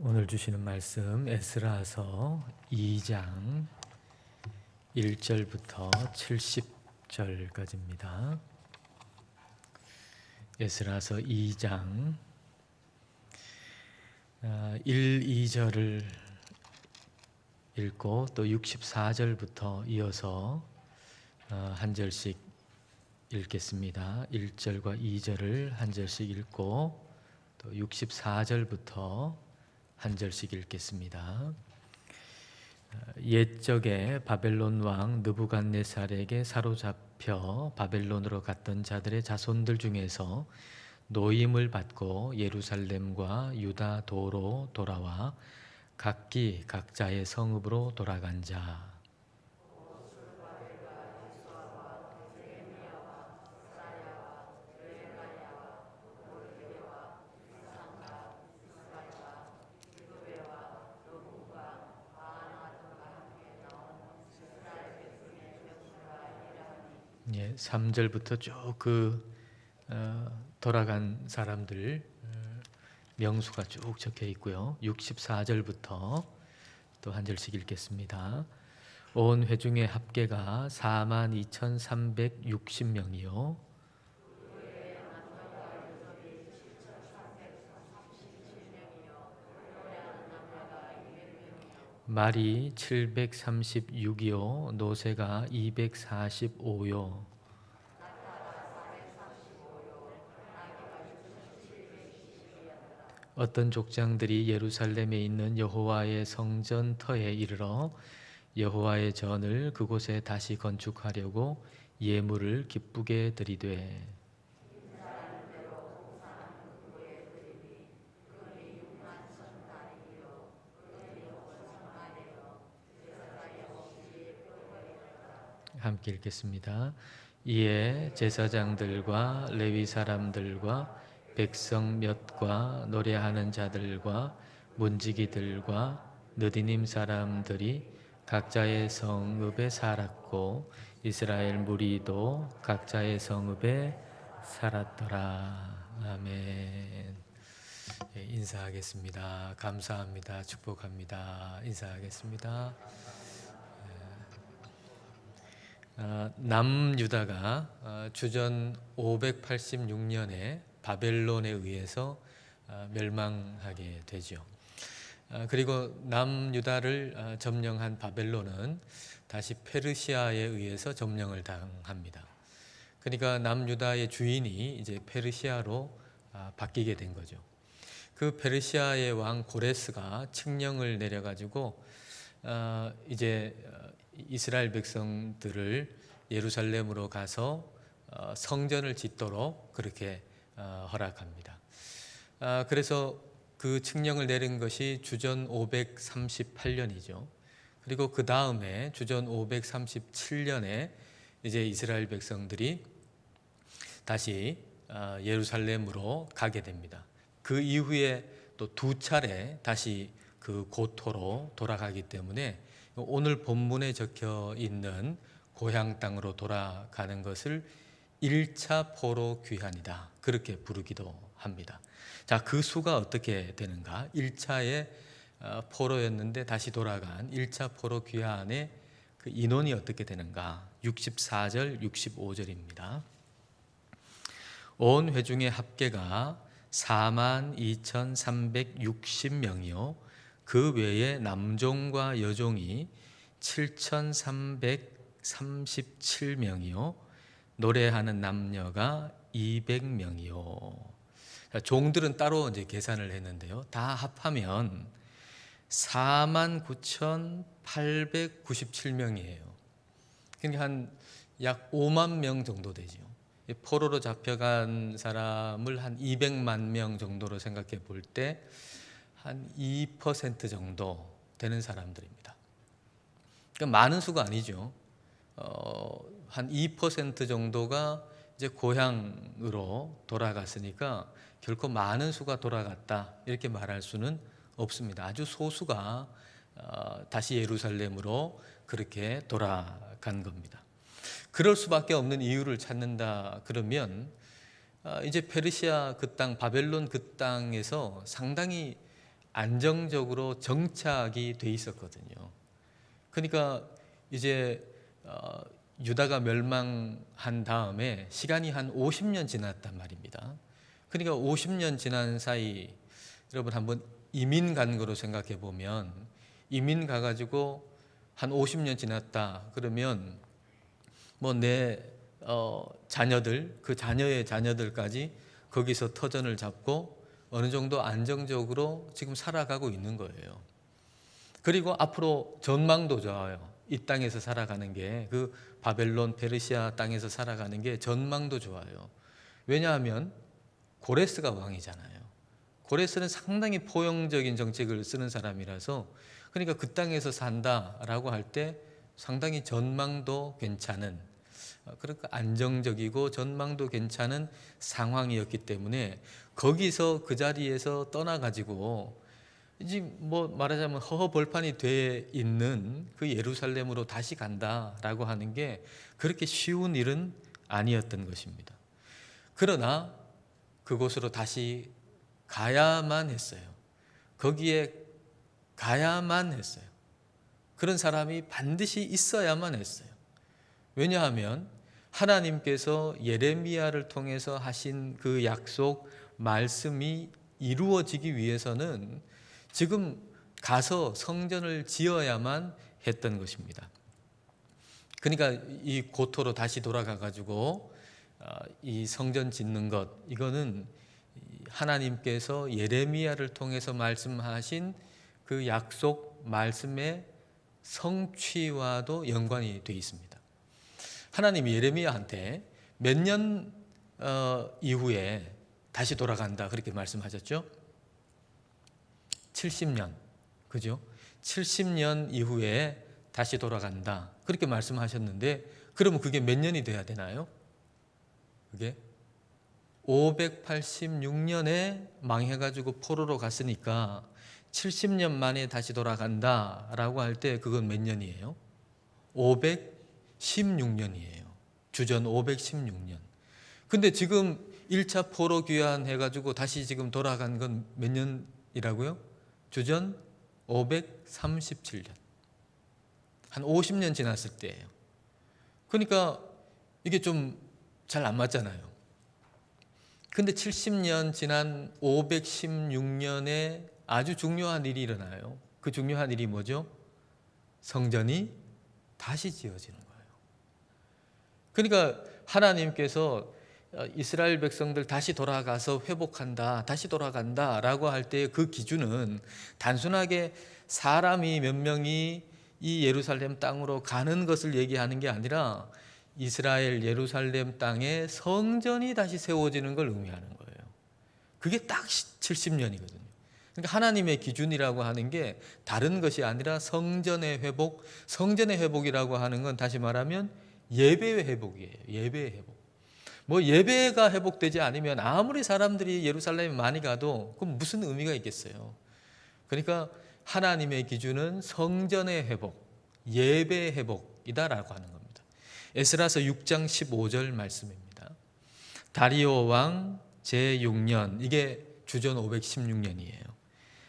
오늘 주시는 말씀 에스라서 2장 1절부터 70절까지입니다. 에스라서 2장 1, 2절을 읽고 또 64절부터 이어서 한 절씩 읽겠습니다. 1절과 2절을 한 절씩 읽고 또 64절부터 한 절씩 읽겠습니다. 옛적에 바벨론 왕 느부갓네살에게 사로잡혀 바벨론으로 갔던 자들의 자손들 중에서 노임을 받고 예루살렘과 유다 도로 돌아와 각기 각자의 성읍으로 돌아간 자, 예, 3절부터 쭉 돌아간 사람들 명수가 쭉 적혀 있고요. 64절부터 또 한 절씩 읽겠습니다. 온 회중의 합계가 42,360명이요 말이 736이요 노새가 245요 어떤 족장들이 예루살렘에 있는 여호와의 성전 터에 이르러 여호와의 전을 그곳에 다시 건축하려고 예물을 기쁘게 드리되 함께 읽겠습니다. 이에 제사장들과 레위 사람들과 백성 몇과 노래하는 자들과 문지기들과 느디님 사람들이 각자의 성읍에 살았고 이스라엘 무리도 각자의 성읍에 살았더라. 아멘. 예, 인사하겠습니다. 감사합니다. 축복합니다. 인사하겠습니다. 남유다가 주전 586년에 바벨론에 의해서 멸망하게 되죠. 그리고 남유다를 점령한 바벨론은 다시 페르시아에 의해서 점령을 당합니다. 그러니까 남유다의 주인이 이제 페르시아로 바뀌게 된 거죠. 그 페르시아의 왕 고레스가 칙령을 내려가지고 이제 이스라엘 백성들을 예루살렘으로 가서 성전을 짓도록 그렇게 허락합니다. 그래서 그 칙령을 내린 것이 주전 538년이죠. 그리고 그 다음에 주전 537년에 이제 이스라엘 백성들이 다시 예루살렘으로 가게 됩니다. 그 이후에 또 두 차례 다시 그 고토로 돌아가기 때문에 오늘 본문에 적혀 있는 고향 땅으로 돌아가는 것을 1차 포로 귀환이다. 그렇게 부르기도 합니다. 자, 그 수가 어떻게 되는가? 1차의 포로였는데 다시 돌아간 1차 포로 귀환의 그 인원이 어떻게 되는가? 64절, 65절입니다. 온 회중의 합계가 42,360명이요 그 외에 남종과 여종이 7,337명이요 노래하는 남녀가 200명이요. 종들은 따로 이제 계산을 했는데요. 다 합하면 49,897명이에요. 그러니까 한 약 5만 명 정도 되죠. 포로로 잡혀간 사람을 한 200만 명 정도로 생각해 볼 때 한 2% 정도 되는 사람들입니다. 그러니까 많은 수가 아니죠. 한 2% 정도가 이제 고향으로 돌아갔으니까 결코 많은 수가 돌아갔다 이렇게 말할 수는 없습니다. 아주 소수가 다시 예루살렘으로 그렇게 돌아간 겁니다. 그럴 수밖에 없는 이유를 찾는다 그러면 이제 페르시아 그 땅, 바벨론 그 땅에서 상당히 안정적으로 정착이 돼 있었거든요. 그러니까 이제 유다가 멸망한 다음에 시간이 한 50년 지났단 말입니다. 그러니까 50년 지난 사이 여러분 한번 이민 간 거로 생각해 보면 이민 가가지고 한 50년 지났다 그러면 뭐 내 자녀들 그 자녀의 자녀들까지 거기서 터전을 잡고 어느 정도 안정적으로 지금 살아가고 있는 거예요. 그리고 앞으로 전망도 좋아요. 이 땅에서 살아가는 게 그 바벨론 페르시아 땅에서 살아가는 게 전망도 좋아요. 왜냐하면 고레스가 왕이잖아요. 고레스는 상당히 포용적인 정책을 쓰는 사람이라서 그러니까 그 땅에서 산다라고 할 때 상당히 전망도 괜찮은 그러니까 안정적이고 전망도 괜찮은 상황이었기 때문에 거기서 그 자리에서 떠나가지고 이제 뭐 말하자면 허허벌판이 돼 있는 그 예루살렘으로 다시 간다라고 하는 게 그렇게 쉬운 일은 아니었던 것입니다. 그러나 그곳으로 다시 가야만 했어요. 거기에 가야만 했어요. 그런 사람이 반드시 있어야만 했어요. 왜냐하면 하나님께서 예레미야를 통해서 하신 그 약속 말씀이 이루어지기 위해서는 지금 가서 성전을 지어야만 했던 것입니다. 그러니까 이 고토로 다시 돌아가 가지고 이 성전 짓는 것 이거는 하나님께서 예레미야를 통해서 말씀하신 그 약속 말씀의 성취와도 연관이 되어 있습니다. 하나님이 예레미야한테 몇 년 이후에 다시 돌아간다 그렇게 말씀하셨죠? 70년, 그죠? 70년 이후에 다시 돌아간다 그렇게 말씀하셨는데 그러면 그게 몇 년이 돼야 되나요? 그게 586년에 망해가지고 포로로 갔으니까 70년 만에 다시 돌아간다라고 할 때 그건 몇 년이에요? 516년이에요. 주전 516년. 근데 지금 1차 포로 귀환해가지고 다시 지금 돌아간 건 몇 년이라고요? 주전 537년. 한 50년 지났을 때예요. 그러니까 이게 좀 잘 안 맞잖아요. 근데 70년 지난 516년에 아주 중요한 일이 일어나요. 그 중요한 일이 뭐죠? 성전이 다시 지어지는 거예요. 그러니까 하나님께서 이스라엘 백성들 다시 돌아가서 회복한다, 다시 돌아간다 라고 할 때 그 기준은 단순하게 사람이 몇 명이 이 예루살렘 땅으로 가는 것을 얘기하는 게 아니라 이스라엘 예루살렘 땅에 성전이 다시 세워지는 걸 의미하는 거예요. 그게 딱 70년이거든요. 그러니까 하나님의 기준이라고 하는 게 다른 것이 아니라 성전의 회복, 성전의 회복이라고 하는 건 다시 말하면 예배의 회복이에요. 예배의 회복. 뭐 예배가 회복되지 않으면 아무리 사람들이 예루살렘에 많이 가도 그럼 무슨 의미가 있겠어요. 그러니까 하나님의 기준은 성전의 회복, 예배의 회복이다라고 하는 겁니다. 에스라서 6장 15절 말씀입니다. 다리오 왕 제6년 이게 주전 516년이에요.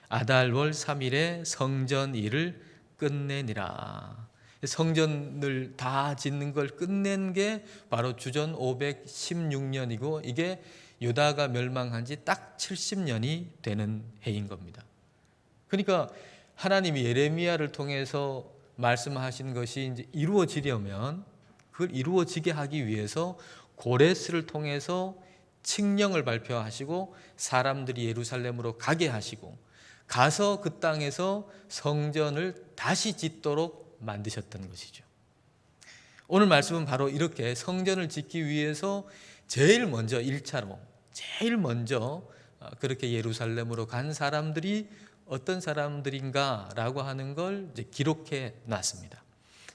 아달월 3일에 성전 일을 끝내니라. 성전을 다 짓는 걸 끝낸 게 바로 주전 516년이고 이게 유다가 멸망한 지 딱 70년이 되는 해인 겁니다. 그러니까 하나님이 예레미야를 통해서 말씀하신 것이 이제 이루어지려면 그걸 이루어지게 하기 위해서 고레스를 통해서 칙령을 발표하시고 사람들이 예루살렘으로 가게 하시고 가서 그 땅에서 성전을 다시 짓도록 만드셨던 것이죠. 오늘 말씀은 바로 이렇게 성전을 짓기 위해서 제일 먼저 1차로 제일 먼저 그렇게 예루살렘으로 간 사람들이 어떤 사람들인가라고 하는 걸 이제 기록해 놨습니다.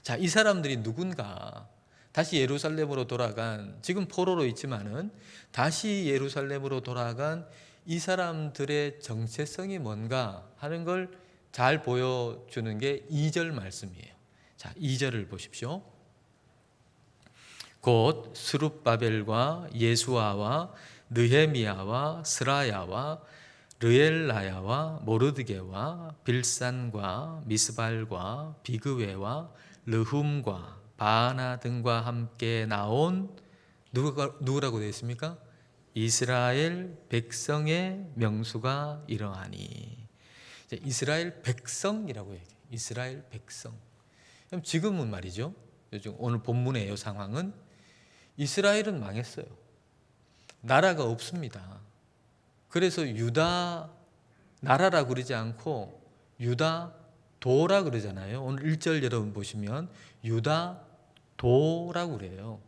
자, 이 사람들이 누군가? 다시 예루살렘으로 돌아간 지금 포로로 있지만은 다시 예루살렘으로 돌아간 이 사람들의 정체성이 뭔가 하는 걸 잘 보여주는 게 2절 말씀이에요. 자, 2절을 보십시오. 곧 스룹바벨과 예수아와 느헤미야와 스라야와 르엘라야와 모르드게와 빌산과 미스발과 비그웨와 르훔과 바나 등과 함께 나온 누구라고 되어 있습니까? 이스라엘 백성의 명수가 이러하니. 이스라엘 백성이라고 얘기해요. 이스라엘 백성. 그럼 지금은 말이죠. 요즘 오늘 본문의 상황은 이스라엘은 망했어요. 나라가 없습니다. 그래서 유다 나라라 그러지 않고 유다도라 그러잖아요. 오늘 1절 여러분 보시면 유다도라고 그래요.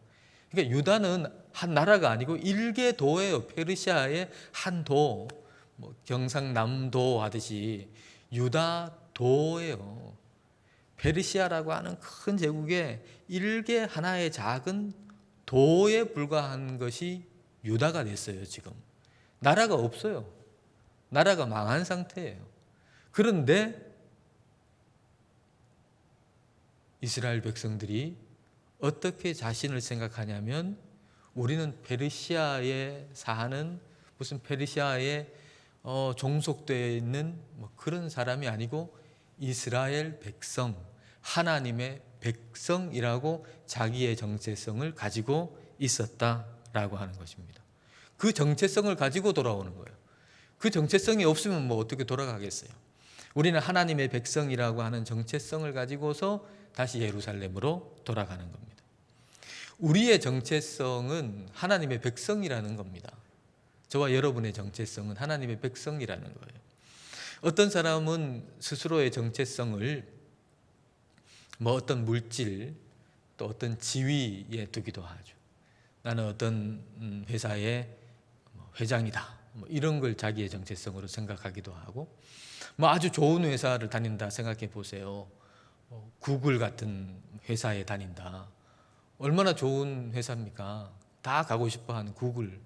그러니까 유다는 한 나라가 아니고 일개도예요. 페르시아의 한 도, 뭐 경상남도 하듯이 유다도예요. 페르시아라고 하는 큰 제국의 일개 하나의 작은 도에 불과한 것이 유다가 됐어요. 지금 나라가 없어요. 나라가 망한 상태예요. 그런데 이스라엘 백성들이 어떻게 자신을 생각하냐면 우리는 페르시아에 사는 무슨 페르시아에 종속되어 있는 뭐 그런 사람이 아니고 이스라엘 백성, 하나님의 백성이라고 자기의 정체성을 가지고 있었다라고 하는 것입니다. 그 정체성을 가지고 돌아오는 거예요. 그 정체성이 없으면 뭐 어떻게 돌아가겠어요? 우리는 하나님의 백성이라고 하는 정체성을 가지고서 다시 예루살렘으로 돌아가는 겁니다. 우리의 정체성은 하나님의 백성이라는 겁니다. 저와 여러분의 정체성은 하나님의 백성이라는 거예요. 어떤 사람은 스스로의 정체성을 뭐 어떤 물질 또 어떤 지위에 두기도 하죠. 나는 어떤 회사의 회장이다. 뭐 이런 걸 자기의 정체성으로 생각하기도 하고, 뭐 아주 좋은 회사를 다닌다 생각해 보세요. 구글 같은 회사에 다닌다. 얼마나 좋은 회사입니까? 다 가고 싶어 하는 구글.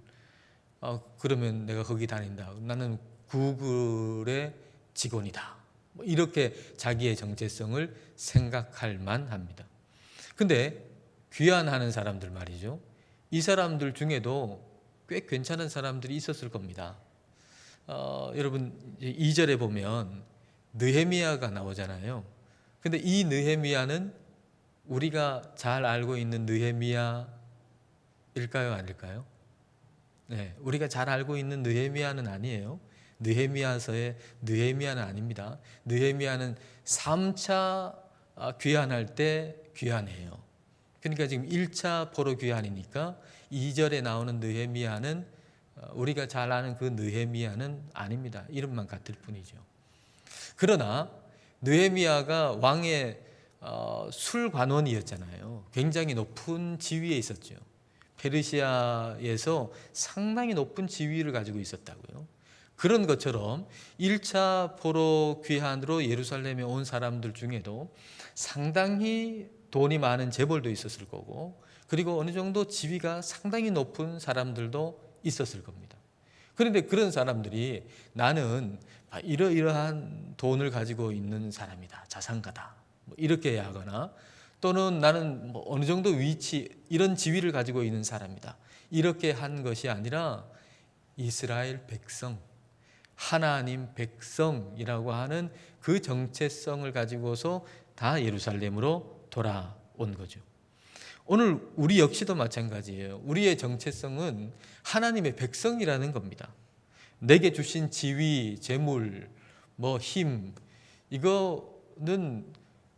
그러면 내가 거기 다닌다. 나는 구글의 직원이다. 뭐 이렇게 자기의 정체성을 생각할 만합니다. 근데 귀환하는 사람들 말이죠. 이 사람들 중에도 꽤 괜찮은 사람들이 있었을 겁니다. 여러분 2절에 보면 느헤미야가 나오잖아요. 근데 이 느헤미야는 우리가 잘 알고 있는 느헤미야일까요? 아닐까요? 네, 우리가 잘 알고 있는 느헤미야는 아니에요. 느헤미야서의 느헤미야는 아닙니다. 느헤미야는 3차 귀환할 때 귀환해요. 그러니까 지금 1차 포로 귀환이니까 2절에 나오는 느헤미야는 우리가 잘 아는 그 느헤미야는 아닙니다. 이름만 같을 뿐이죠. 그러나 느헤미야가 왕의 술관원이었잖아요. 굉장히 높은 지위에 있었죠. 페르시아에서 상당히 높은 지위를 가지고 있었다고요. 그런 것처럼 1차 포로 귀환으로 예루살렘에 온 사람들 중에도 상당히 돈이 많은 재벌도 있었을 거고, 그리고 어느 정도 지위가 상당히 높은 사람들도 있었을 겁니다. 그런데 그런 사람들이 나는 이러이러한 돈을 가지고 있는 사람이다, 자산가다, 뭐 이렇게 하거나, 또는 나는 뭐 어느 정도 위치, 이런 지위를 가지고 있는 사람이다, 이렇게 한 것이 아니라 이스라엘 백성, 하나님 백성이라고 하는 그 정체성을 가지고서 다 예루살렘으로 돌아온 거죠. 오늘 우리 역시도 마찬가지예요. 우리의 정체성은 하나님의 백성이라는 겁니다. 내게 주신 지위, 재물, 뭐 힘, 이거는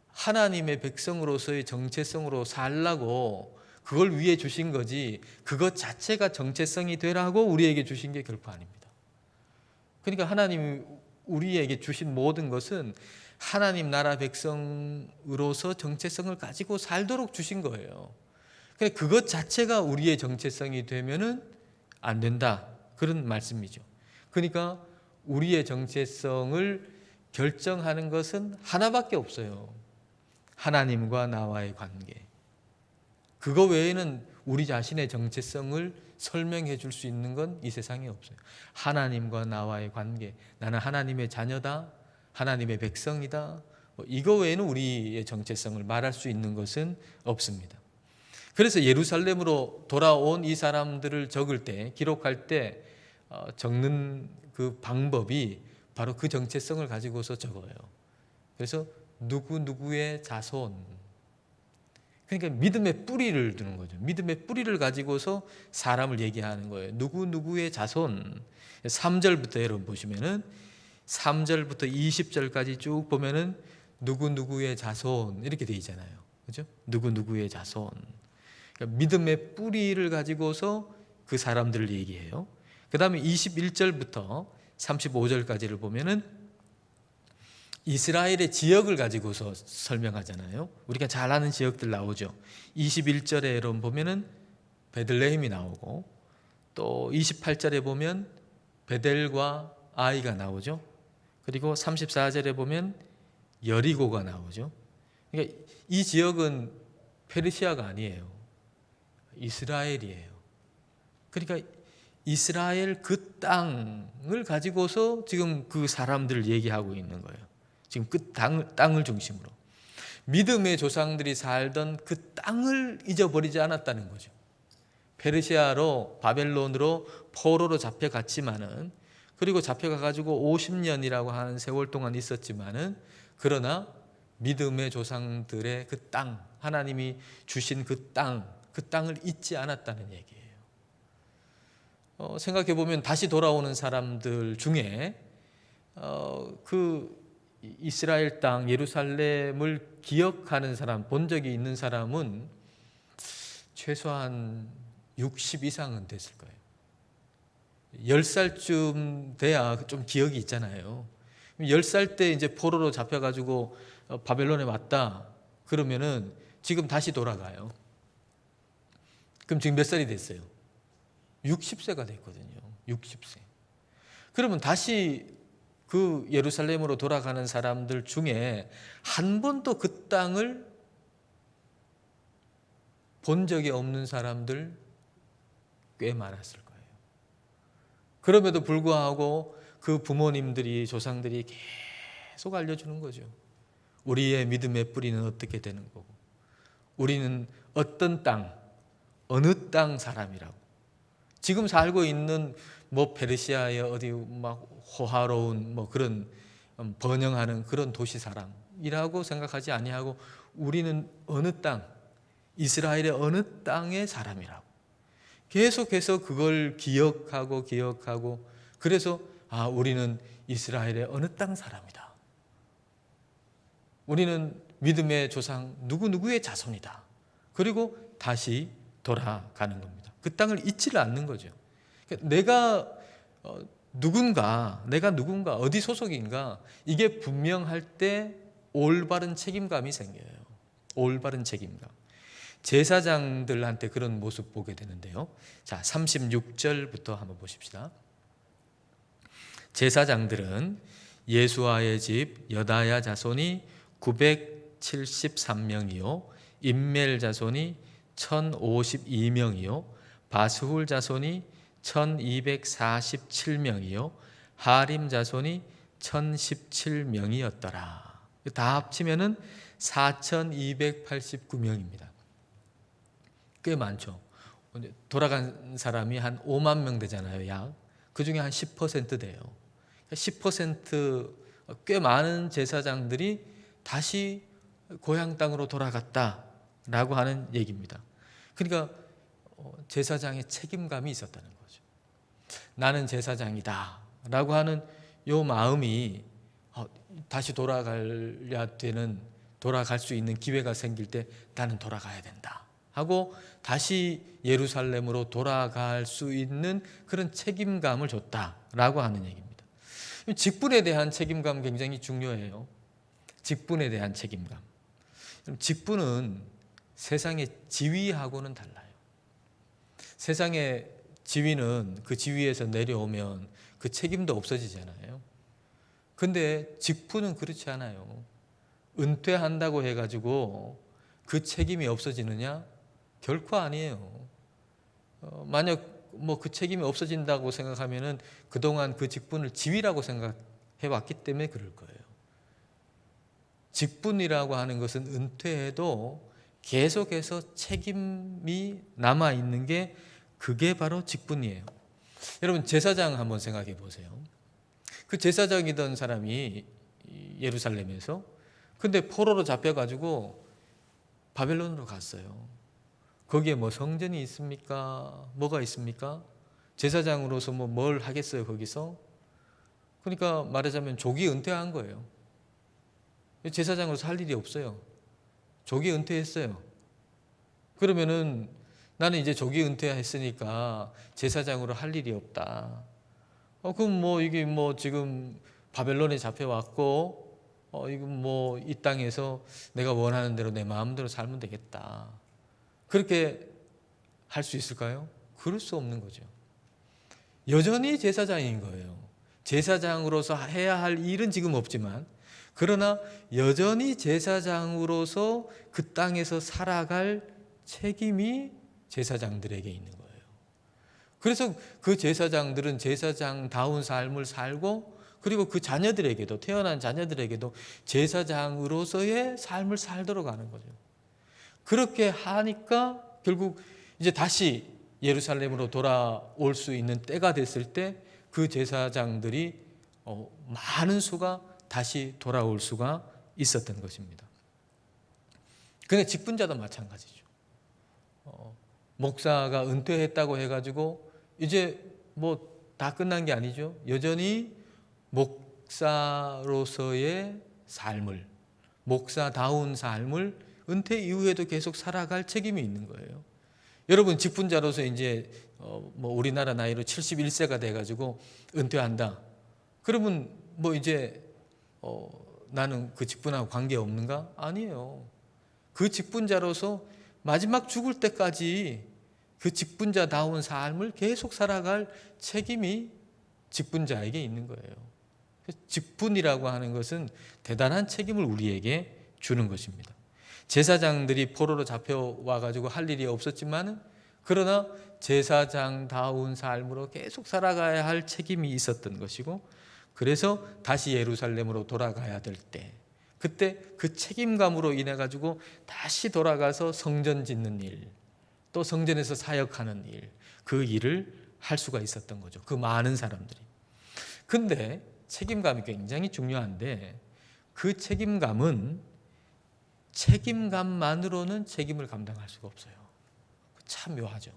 하나님의 백성으로서의 정체성으로 살라고 그걸 위해 주신 거지, 그것 자체가 정체성이 되라고 우리에게 주신 게 결코 아닙니다. 그러니까 하나님이 우리에게 주신 모든 것은 하나님 나라 백성으로서 정체성을 가지고 살도록 주신 거예요. 그러니까 그것 자체가 우리의 정체성이 되면은 안 된다, 그런 말씀이죠. 그러니까 우리의 정체성을 결정하는 것은 하나밖에 없어요. 하나님과 나와의 관계. 그거 외에는 우리 자신의 정체성을 설명해 줄 수 있는 건 이 세상에 없어요. 하나님과 나와의 관계. 나는 하나님의 자녀다, 하나님의 백성이다, 이거 외에는 우리의 정체성을 말할 수 있는 것은 없습니다. 그래서 예루살렘으로 돌아온 이 사람들을 적을 때, 기록할 때 적는 그 방법이 바로 그 정체성을 가지고서 적어요. 그래서 누구누구의 자손. 그러니까 믿음의 뿌리를 두는 거죠. 믿음의 뿌리를 가지고서 사람을 얘기하는 거예요. 누구누구의 자손. 3절부터 여러분 보시면은 3절부터 20절까지 쭉 보면은 누구누구의 자손 이렇게 돼 있잖아요. 그죠? 누구누구의 자손. 그러니까 믿음의 뿌리를 가지고서 그 사람들을 얘기해요. 그 다음에 21절부터 35절까지를 보면은 이스라엘의 지역을 가지고서 설명하잖아요. 우리가 잘 아는 지역들 나오죠. 21절에 여러분 보면은 베들레헴이 나오고, 또 28절에 보면 베델과 아이가 나오죠. 그리고 34절에 보면 여리고가 나오죠. 그러니까 이 지역은 페르시아가 아니에요. 이스라엘이에요. 그러니까 이스라엘 그 땅을 가지고서 지금 그 사람들을 얘기하고 있는 거예요. 지금 그 땅을 중심으로. 믿음의 조상들이 살던 그 땅을 잊어버리지 않았다는 거죠. 페르시아로, 바벨론으로, 포로로 잡혀갔지만은, 그리고 잡혀가가지고 50년이라고 하는 세월 동안 있었지만은, 그러나 믿음의 조상들의 그 땅, 하나님이 주신 그 땅을 잊지 않았다는 얘기예요. 생각해보면 다시 돌아오는 사람들 중에 그 이스라엘 땅 예루살렘을 기억하는 사람, 본 적이 있는 사람은 최소한 60 이상은 됐을 거예요. 10살쯤 돼야 좀 기억이 있잖아요. 10살 때 이제 포로로 잡혀가지고 바벨론에 왔다 그러면은 지금 다시 돌아가요. 그럼 지금 몇 살이 됐어요? 60세가 됐거든요. 60세. 그러면 다시 그 예루살렘으로 돌아가는 사람들 중에 한 번도 그 땅을 본 적이 없는 사람들 꽤 많았을 거예요. 그럼에도 불구하고 그 부모님들이, 조상들이 계속 알려주는 거죠. 우리의 믿음의 뿌리는 어떻게 되는 거고, 우리는 어떤 땅, 어느 땅 사람이라고. 지금 살고 있는 뭐 페르시아의 어디 막 호화로운 뭐 그런 번영하는 그런 도시 사람이라고 생각하지 아니하고, 우리는 어느 땅, 이스라엘의 어느 땅의 사람이라고 계속해서 그걸 기억하고 그래서 우리는 이스라엘의 어느 땅 사람이다. 우리는 믿음의 조상 누구누구의 자손이다. 그리고 다시 돌아가는 겁니다. 그 땅을 잊지를 않는 거죠. 내가 누군가, 어디 소속인가, 이게 분명할 때 올바른 책임감이 생겨요. 올바른 책임감. 제사장들한테 그런 모습 보게 되는데요. 자, 36절부터 한번 보십시다. 제사장들은 예수아의 집 여다야 자손이 973명이요 임멜 자손이 1052명이요 바스훌 자손이 1247명이요 하림 자손이 1017명이었더라. 다 합치면은 4289명입니다. 꽤 많죠. 돌아간 사람이 한 5만 명 되잖아요, 약. 그 중에 한 10% 돼요. 10% 꽤 많은 제사장들이 다시 고향 땅으로 돌아갔다라고 하는 얘기입니다. 그러니까 제사장의 책임감이 있었다는 거죠. 나는 제사장이다 라고 하는 요 마음이 다시 돌아갈 수 있는 기회가 생길 때 나는 돌아가야 된다 하고 다시 예루살렘으로 돌아갈 수 있는 그런 책임감을 줬다라고 하는 얘기입니다. 직분에 대한 책임감 굉장히 중요해요. 직분에 대한 책임감. 직분은 세상의 지위하고는 달라요. 세상의 지위는 그 지위에서 내려오면 그 책임도 없어지잖아요. 근데 직분은 그렇지 않아요. 은퇴한다고 해가지고 그 책임이 없어지느냐? 결코 아니에요. 만약 그 책임이 없어진다고 생각하면은 그동안 그 직분을 지위라고 생각해 왔기 때문에 그럴 거예요. 직분이라고 하는 것은 은퇴해도 계속해서 책임이 남아 있는 게 그게 바로 직분이에요. 여러분 제사장 한번 생각해 보세요. 그 제사장이던 사람이 예루살렘에서, 근데 포로로 잡혀가지고 바벨론으로 갔어요. 거기에 뭐 성전이 있습니까? 뭐가 있습니까? 제사장으로서 뭐 뭘 하겠어요 거기서? 그러니까 말하자면 조기 은퇴한 거예요. 제사장으로서 할 일이 없어요. 조기 은퇴했어요. 그러면은 나는 이제 조기 은퇴했으니까 제사장으로 할 일이 없다. 그럼 뭐 이게 뭐 지금 바벨론에 잡혀왔고, 이건 뭐 이 땅에서 내가 원하는 대로 내 마음대로 살면 되겠다. 그렇게 할 수 있을까요? 그럴 수 없는 거죠. 여전히 제사장인 거예요. 제사장으로서 해야 할 일은 지금 없지만, 그러나 여전히 제사장으로서 그 땅에서 살아갈 책임이 제사장들에게 있는 거예요. 그래서 그 제사장들은 제사장다운 삶을 살고, 그리고 그 자녀들에게도, 태어난 자녀들에게도 제사장으로서의 삶을 살도록 하는 거죠. 그렇게 하니까 결국 이제 다시 예루살렘으로 돌아올 수 있는 때가 됐을 때 그 제사장들이 많은 수가 다시 돌아올 수가 있었던 것입니다. 근데 직분자도 마찬가지죠. 목사가 은퇴했다고 해가지고 이제 뭐 다 끝난 게 아니죠. 여전히 목사로서의 삶을, 목사다운 삶을 은퇴 이후에도 계속 살아갈 책임이 있는 거예요. 여러분 직분자로서 이제 뭐 우리나라 나이로 71세가 돼가지고 은퇴한다. 그러면 뭐 이제 나는 그 직분하고 관계 없는가? 아니에요. 그 직분자로서 마지막 죽을 때까지 그 직분자다운 삶을 계속 살아갈 책임이 직분자에게 있는 거예요. 직분이라고 하는 것은 대단한 책임을 우리에게 주는 것입니다. 제사장들이 포로로 잡혀와 가지고 할 일이 없었지만, 그러나 제사장다운 삶으로 계속 살아가야 할 책임이 있었던 것이고, 그래서 다시 예루살렘으로 돌아가야 될 때, 그때 그 책임감으로 인해 가지고 다시 돌아가서 성전 짓는 일, 또 성전에서 사역하는 일, 그 일을 할 수가 있었던 거죠. 그 많은 사람들이. 근데 책임감이 굉장히 중요한데, 그 책임감만으로는 책임을 감당할 수가 없어요. 참 묘하죠.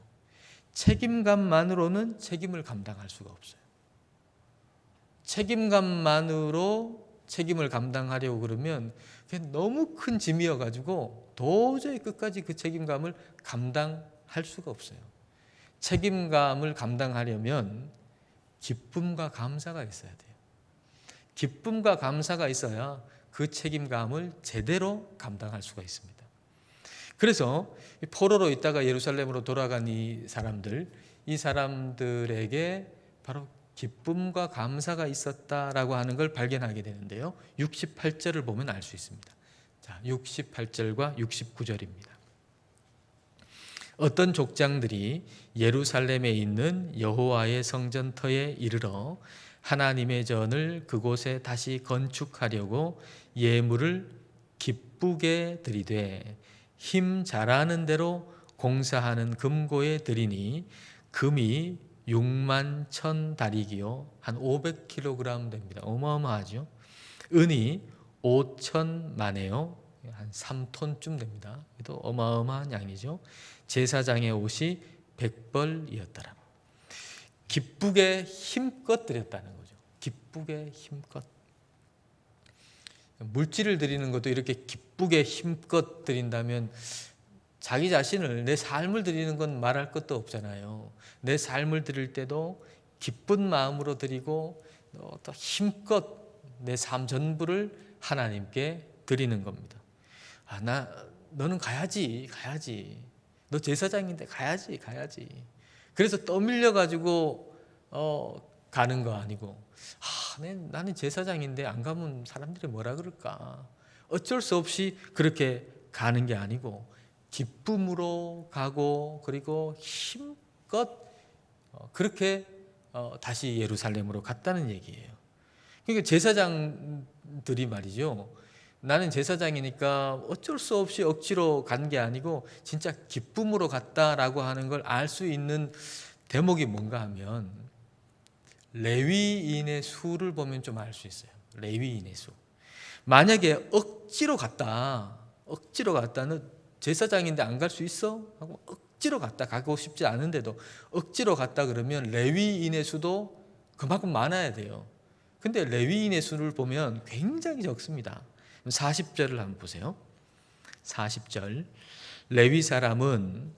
책임감만으로는 책임을 감당할 수가 없어요. 책임감만으로 책임을 감당하려고 그러면 그게 너무 큰 짐이어가지고 도저히 끝까지 그 책임감을 감당할 수가 없어요. 책임감을 감당하려면 기쁨과 감사가 있어야 돼요. 기쁨과 감사가 있어야 그 책임감을 제대로 감당할 수가 있습니다. 그래서 포로로 있다가 예루살렘으로 돌아간 이 사람들에게 바로 기쁨과 감사가 있었다라고 하는 걸 발견하게 되는데요. 68절을 보면 알 수 있습니다. 자, 68절과 69절입니다. 어떤 족장들이 예루살렘에 있는 여호와의 성전터에 이르러 하나님의 전을 그곳에 다시 건축하려고 예물을 기쁘게 드리되 힘 잘하는 대로 공사하는 금고에 드리니 금이 6만 1천 다리기요, 한 500kg 됩니다. 어마어마하죠. 은이 5천만에요, 한 3톤쯤 됩니다. 또 어마어마한 양이죠. 제사장의 옷이 100벌이었더라. 기쁘게 힘껏 드렸다는 거죠. 기쁘게 힘껏. 물질을 드리는 것도 이렇게 기쁘게 힘껏 드린다면 자기 자신을, 내 삶을 드리는 건 말할 것도 없잖아요. 내 삶을 드릴 때도 기쁜 마음으로 드리고 또 힘껏 내 삶 전부를 하나님께 드리는 겁니다. 너는 가야지. 너 제사장인데 가야지. 그래서 떠밀려 가지고 가는 거 아니고, 나는 제사장인데 안 가면 사람들이 뭐라 그럴까, 어쩔 수 없이 그렇게 가는 게 아니고 기쁨으로 가고, 그리고 힘껏 그렇게 다시 예루살렘으로 갔다는 얘기예요. 그러니까 제사장들이 말이죠, 나는 제사장이니까 어쩔 수 없이 억지로 간 게 아니고 진짜 기쁨으로 갔다라고 하는 걸 알 수 있는 대목이 뭔가 하면, 레위인의 수를 보면 좀 알 수 있어요. 레위인의 수. 만약에 억지로 갔다는 제사장인데 안 갈 수 있어? 하고 억지로 갔다, 가고 싶지 않은데도 억지로 갔다 그러면 레위인의 수도 그만큼 많아야 돼요. 근데 레위인의 수를 보면 굉장히 적습니다. 40절을 한번 보세요. 40절. 레위 사람은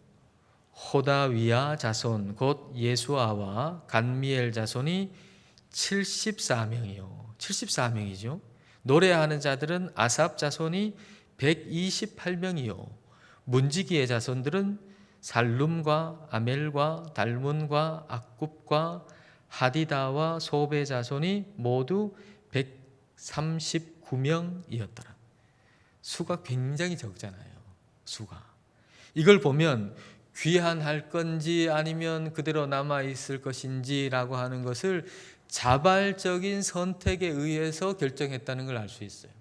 호다위야 자손 곧 예수아와 간미엘 자손이 74명이요. 74명이죠. 노래하는 자들은 아삽 자손이 128명이요. 문지기의 자손들은 살룸과 아멜과 달문과 악굽과 하디다와 소베 자손이 모두 139명이었더라. 수가 굉장히 적잖아요. 수가. 이걸 보면 귀환할 건지 아니면 그대로 남아 있을 것인지라고 하는 것을 자발적인 선택에 의해서 결정했다는 걸 알 수 있어요.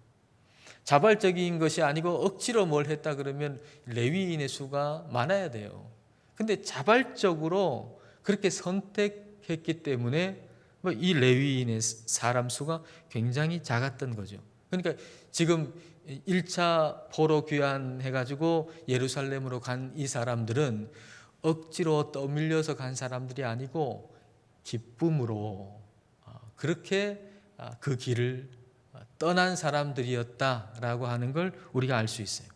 자발적인 것이 아니고 억지로 뭘 했다 그러면 레위인의 수가 많아야 돼요. 근데 자발적으로 그렇게 선택했기 때문에 이 레위인의 사람 수가 굉장히 작았던 거죠. 그러니까 지금 1차 포로 귀환해가지고 예루살렘으로 간 이 사람들은 억지로 떠밀려서 간 사람들이 아니고 기쁨으로 그렇게 그 길을 떠난 사람들이었다라고 하는 걸 우리가 알 수 있어요.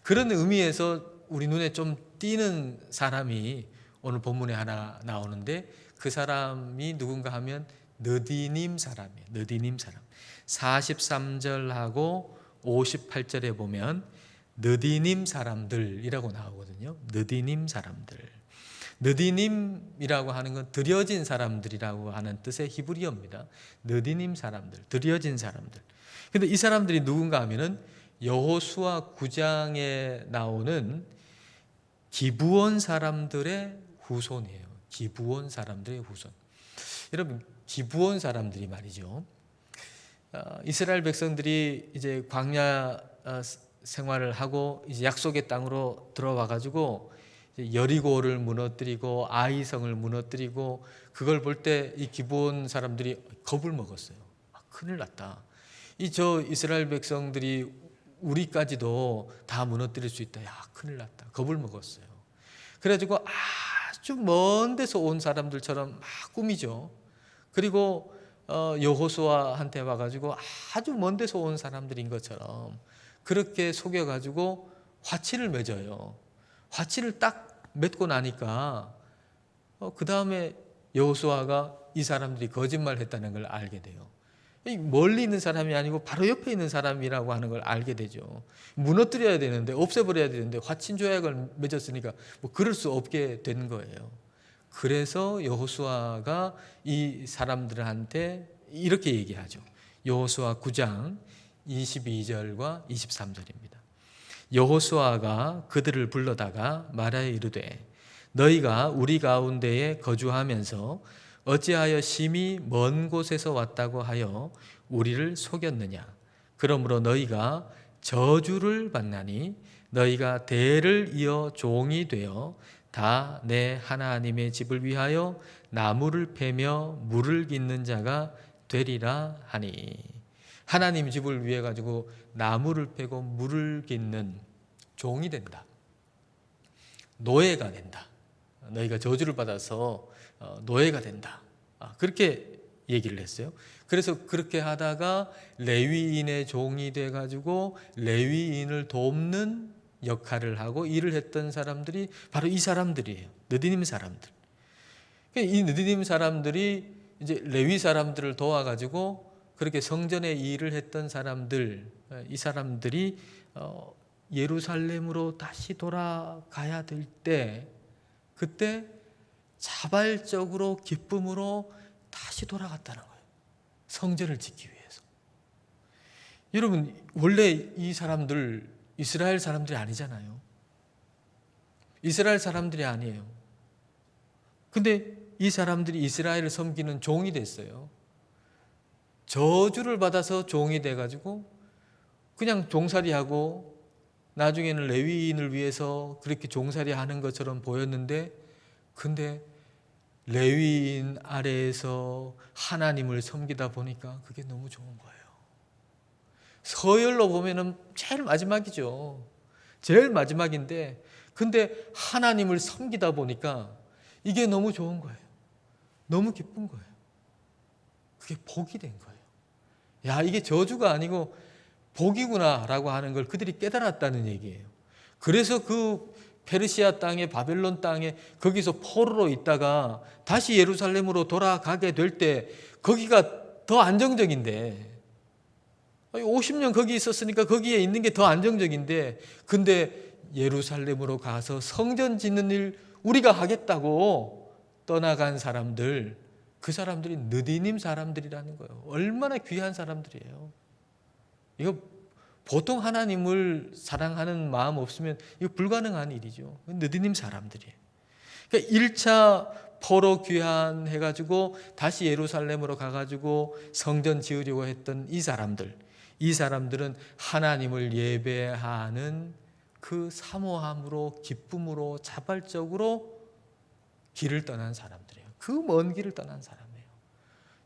그런 의미에서 우리 눈에 좀 띄는 사람이 오늘 본문에 하나 나오는데 그 사람이 누군가 하면 느디님 사람이에요. 느디님 사람. 43절하고 58절에 보면 느디님 사람들이라고 나오거든요. 느디님 사람들. 느디님이라고 하는 건 드려진 사람들이라고 하는 뜻의 히브리어입니다. 느디님 사람들, 드려진 사람들. 근데 이 사람들이 누군가 하면은 여호수아 9장에 나오는 기브온 사람들의 후손이에요. 기브온 사람들의 후손. 여러분, 기브온 사람들이 말이죠. 이스라엘 백성들이 이제 광야 생활을 하고 이제 약속의 땅으로 들어와 가지고 여리고를 무너뜨리고 아이성을 무너뜨리고 그걸 볼 때 이 기브온 사람들이 겁을 먹었어요. 큰일 났다. 저 이스라엘 백성들이 우리까지도 다 무너뜨릴 수 있다. 야, 큰일 났다. 겁을 먹었어요. 그래가지고 아주 먼 데서 온 사람들처럼 막 꾸미죠. 그리고 여호수아한테 와가지고 아주 먼 데서 온 사람들인 것처럼 그렇게 속여가지고 화친을 맺어요. 화친을 딱 맺고 나니까 그 다음에 여호수아가 이 사람들이 거짓말했다는 걸 알게 돼요. 멀리 있는 사람이 아니고 바로 옆에 있는 사람이라고 하는 걸 알게 되죠. 무너뜨려야 되는데, 없애버려야 되는데 화친 조약을 맺었으니까 뭐 그럴 수 없게 된 거예요. 그래서 여호수아가 이 사람들한테 이렇게 얘기하죠. 여호수아 9장 22절과 23절입니다. 여호수아가 그들을 불러다가 말하여 이르되 너희가 우리 가운데에 거주하면서 어찌하여 심히 먼 곳에서 왔다고 하여 우리를 속였느냐. 그러므로 너희가 저주를 받나니 너희가 대를 이어 종이 되어 다 내 하나님의 집을 위하여 나무를 패며 물을 깃는 자가 되리라 하니. 하나님 집을 위해 가지고 나무를 패고 물을 깃는 종이 된다. 노예가 된다. 너희가 저주를 받아서 노예가 된다. 그렇게 얘기를 했어요. 그래서 그렇게 하다가 레위인의 종이 돼가지고 레위인을 돕는 역할을 하고 일을 했던 사람들이 바로 이 사람들이에요. 느디님 사람들. 이 느디님 사람들이 이제 레위 사람들을 도와가지고 그렇게 성전의 일을 했던 사람들, 이 사람들이 예루살렘으로 다시 돌아가야 될 때 그때 자발적으로 기쁨으로 다시 돌아갔다는 거예요. 성전을 짓기 위해서. 여러분, 원래 이 사람들 이스라엘 사람들이 아니잖아요. 이스라엘 사람들이 아니에요. 근데 이 사람들이 이스라엘을 섬기는 종이 됐어요. 저주를 받아서 종이 돼가지고 그냥 종살이하고 나중에는 레위인을 위해서 그렇게 종살이하는 것처럼 보였는데 근데 레위인 아래에서 하나님을 섬기다 보니까 그게 너무 좋은 거예요. 서열로 보면은 제일 마지막이죠. 제일 마지막인데, 근데 하나님을 섬기다 보니까 이게 너무 좋은 거예요. 너무 기쁜 거예요. 그게 복이 된 거예요. 야, 이게 저주가 아니고 복이구나라고 하는 걸 그들이 깨달았다는 얘기예요. 그래서 그 페르시아 땅에, 바벨론 땅에 거기서 포로로 있다가 다시 예루살렘으로 돌아가게 될 때 거기가 더 안정적인데, 50년 거기 있었으니까 거기에 있는 게 더 안정적인데, 근데 예루살렘으로 가서 성전 짓는 일 우리가 하겠다고 떠나간 사람들, 그 사람들이 느디님 사람들이라는 거예요. 얼마나 귀한 사람들이에요. 이거 보통 하나님을 사랑하는 마음 없으면 이거 불가능한 일이죠. 느디님 사람들이에요. 그러니까 1차 포로 귀환해가지고 다시 예루살렘으로 가가지고 성전 지으려고 했던 이 사람들은 하나님을 예배하는 그 사모함으로, 기쁨으로, 자발적으로 길을 떠난 사람들이에요. 그 먼 길을 떠난 사람이에요.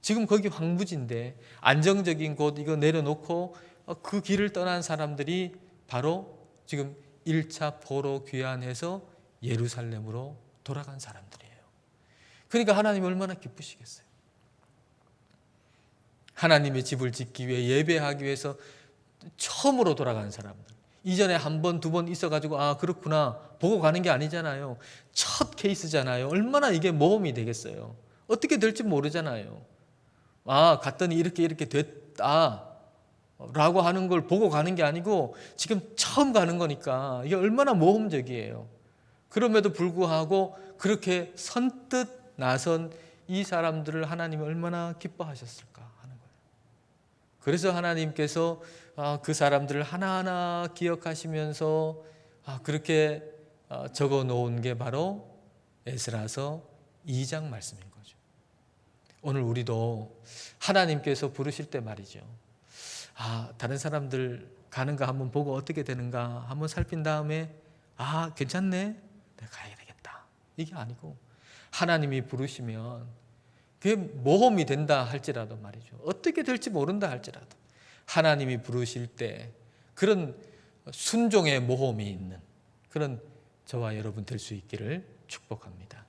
지금 거기 황무지인데 안정적인 곳 이거 내려놓고 그 길을 떠난 사람들이 바로 지금 1차 포로 귀환해서 예루살렘으로 돌아간 사람들이에요. 그러니까 하나님이 얼마나 기쁘시겠어요. 하나님의 집을 짓기 위해, 예배하기 위해서 처음으로 돌아간 사람들. 이전에 한 번, 두 번 있어가지고 아 그렇구나 보고 가는 게 아니잖아요. 첫 케이스잖아요. 얼마나 이게 모험이 되겠어요. 어떻게 될지 모르잖아요. 아 갔더니 이렇게 됐다 라고 하는 걸 보고 가는 게 아니고 지금 처음 가는 거니까 이게 얼마나 모험적이에요. 그럼에도 불구하고 그렇게 선뜻 나선 이 사람들을 하나님이 얼마나 기뻐하셨을까 하는 거예요. 그래서 하나님께서 그 사람들을 하나하나 기억하시면서 그렇게 적어 놓은 게 바로 에스라서 2장 말씀인 거죠. 오늘 우리도 하나님께서 부르실 때 말이죠. 다른 사람들 가는 거 한번 보고 어떻게 되는가 한번 살핀 다음에 괜찮네, 내가 가야 되겠다. 이게 아니고 하나님이 부르시면 그게 모험이 된다 할지라도 말이죠. 어떻게 될지 모른다 할지라도 하나님이 부르실 때 그런 순종의 모험이 있는 그런 저와 여러분 될 수 있기를 축복합니다.